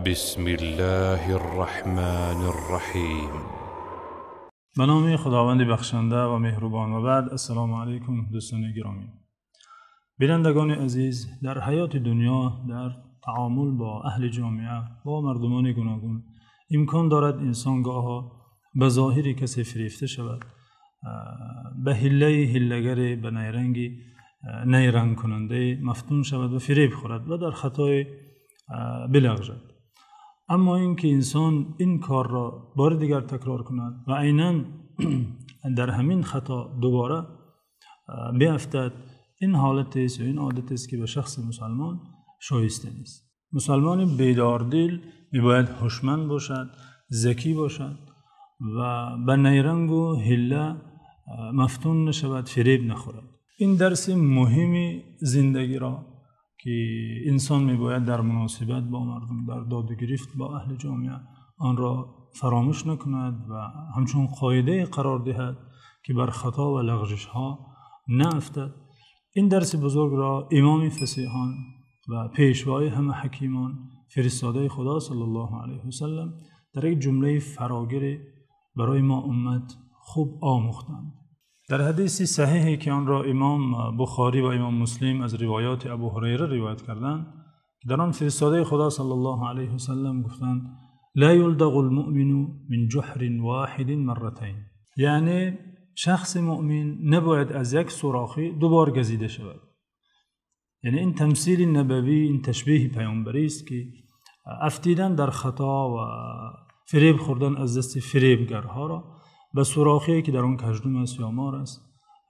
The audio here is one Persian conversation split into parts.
بسم الله الرحمن الرحیم. به نام خداوند بخشنده و مهربان. و بعد السلام علیکم دوستان گرامی. بینندگان عزیز، در حیات دنیا، در تعامل با اهل جامعه، با مردمان گوناگون، امکان دارد انسان گاها به ظاهری کسی فریفته شود، به هیله‌گر به نیرنگی نیرنگ کننده مفتون شود و فریب خورد و در خطای بلغزد. اما اینکه انسان این کار را بار دیگر تکرار کند و عیناً در همین خطا دوباره بیفتد، این حالت است و این عادت است که به شخص مسلمان شایسته نیست. مسلمان بیداردل میباید هوشمند باشد، ذکی باشد و به نیرنگ و حیله مفتون نشود، فریب نخورد. این درس مهمی زندگی را که انسان میباید در مناسبت با مردم، در داد و گریفت با اهل جامعه آن را فراموش نکند و همچون قاعده قرار دهد که بر خطا و لغزش ها نیفتد. این درس بزرگ را امام فصیحان و پیشوای همه حکیمان، فرستاده خدا صلی الله علیه و سلم، در یک جمله فراگیر برای ما امت خوب آموختند. در حدیث صحیحی که آن را امام بخاری و امام مسلم از روایات ابو هریره روایت کردند، در آن فرستاده خدا صلی الله علیه و سلم گفتند: لا یلدغ المؤمن من جحر واحد مرتين. یعنی شخص مؤمن نباید از یک سوراخی دوبار گزیده شود. یعنی این تمثیل نبوی، این تشبیه پیامبری است که افتیدن در خطا و فریب خوردن از دست فریبگرها را به سوراخی که در آن کژدم است یا مار است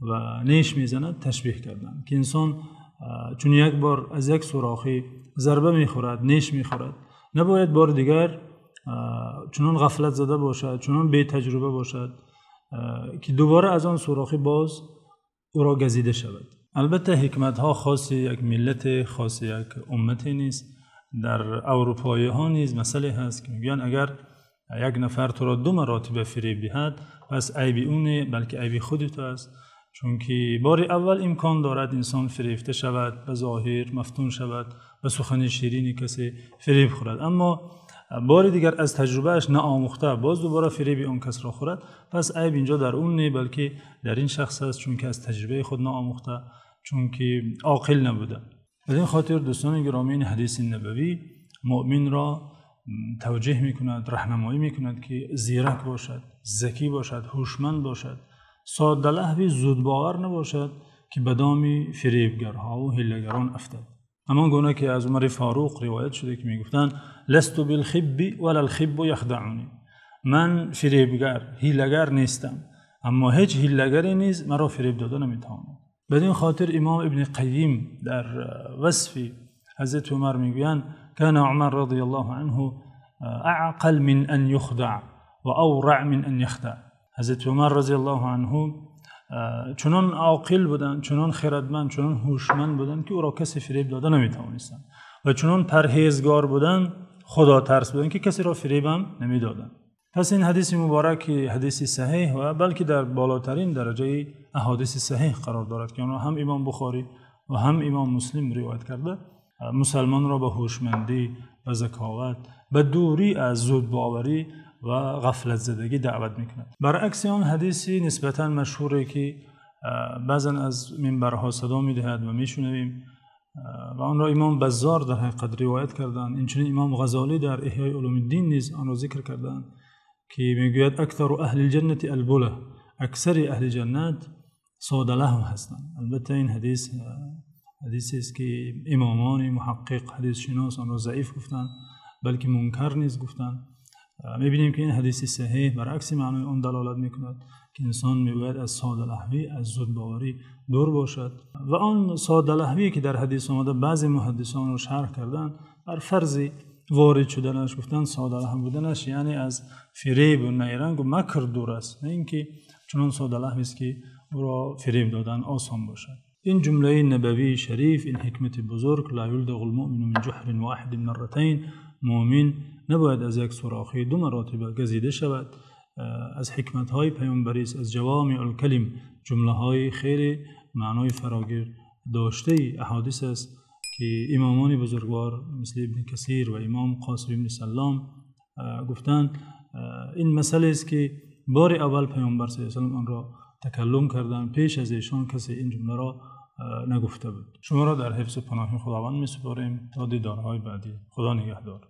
و نیش میزند تشبیه کردند که انسان چون یک بار از یک سوراخی ضربه میخورد، نیش میخورد، نباید بار دیگر چنان غفلت زده باشد، چنان بی تجربه باشد که دوباره از آن سوراخی باز او را گزیده شود. البته حکمت ها خاص یک ملت، خاص یک امتی نیست. در اروپایی ها نیز مسئله هست که میگن اگر یک نفر تو را 2 مراتب فریب دهد پس عیب اونه بلکه عیب خودت است، چون که بار اول امکان دارد انسان فریفته شود، به ظاهر مفتون شود، به سخن شیرینی کسی فریب خورد، اما بار دیگر از تجربهش ناآموخته باز دوباره فریب اون کس را خورد، پس عیب اینجا در اون نه بلکه در این شخص است، چون که از تجربه خود ناآموخته، چون که عاقل نبوده. از این خاطر دوستان گرامی، این حدیث نبوی مؤمن را توجیه میکند، راهنمایی میکند که زیرک باشد، ذکی باشد، هوشمند باشد، ساده لهو زود باور نباشد که به دام فریبگرها و حیله‌گران افتد. همان گونه که از عمر فاروق روایت شده که میگفتند: لست بالخب ولا الخب یخدعنی. من فریبگر، حیله‌گر نیستم، اما هیچ حیله‌گری نیز مرا فریب داده نمیتواند. بدین خاطر امام ابن قیم در وصف حضرت عمر میگویند: كان عمر رضی الله عنه اعقل من ان يخدع و اورع من ان يخدع. حضرت عمر رضی الله عنه چنان عاقل بودند، چنان خردمند، چنان هوشمند بودند که او را کسی فریب داده نمیتوانستند و چنان پرهیزگار بودند، خدا ترس بودند که کسی را فریب هم نمیدادند. پس این حدیث مبارک حدیث صحیح و بلکه در بالاترین درجه احادیث صحیح قرار دارد که آن هم امام بخاری و هم امام مسلم روایت کرده، مسلمان را به هوشمندی و ذکاوت، به دوری از زود باوری و غفلت زدگی دعوت میکند. برعکس آن حدیثی نسبتاً مشهوره که بعضا از منبرها صدا میدهد و میشنویم و آن را امام بزار در حقیقت روایت کردند، اینچنین امام غزالی در احیای علوم الدین نیز آن را ذکر کردند که میگوید: اکثر اهل الجنه البله. اکثر اهل جنت ساده لهو هستند. البته این حدیثی است که امامان محقق حدیث شناس آن را ضعیف گفتند، بلکه منکر نیز گفتند. میبینیم که این حدیث صحیح برعکس معنای آن دلالت میکند که انسان میباید از ساده لهوی، از زود باوری دور باشد و آن ساده لهوی که در حدیث آمده بعضی محدثان رو شرح کردند، بر فرض وارد شدنش گفتند ساده لهو بودنش یعنی از فریب و نیرنگ و مکر دور است، نه اینکه چنان ساده لهوی است که او را فریب دادن آسان باشد. این جمله نبوی شریف، این حکمت بزرگ: لا یلدغ المؤمن من جحر واحد مرتين، مؤمن نباید از یک سوراخی 2 مراتب گزیده شود، از حکمت های پیامبری است، از جوامع الکلم، جمله های خیلی معنای فراگیر داشته احادیث است که امامان بزرگوار مثل ابن کثیر و امام قاسم ابن سلام گفتند این مسئله است که بار اول پیامبر صلی الله علیه و آله آن را تکلم کردند، پیش از ایشان کسی این جمله را نگفته بود. شما را در حفظ و پناه خداوند می‌سپاریم تا دیدارهای بعدی. خدا نگهدار.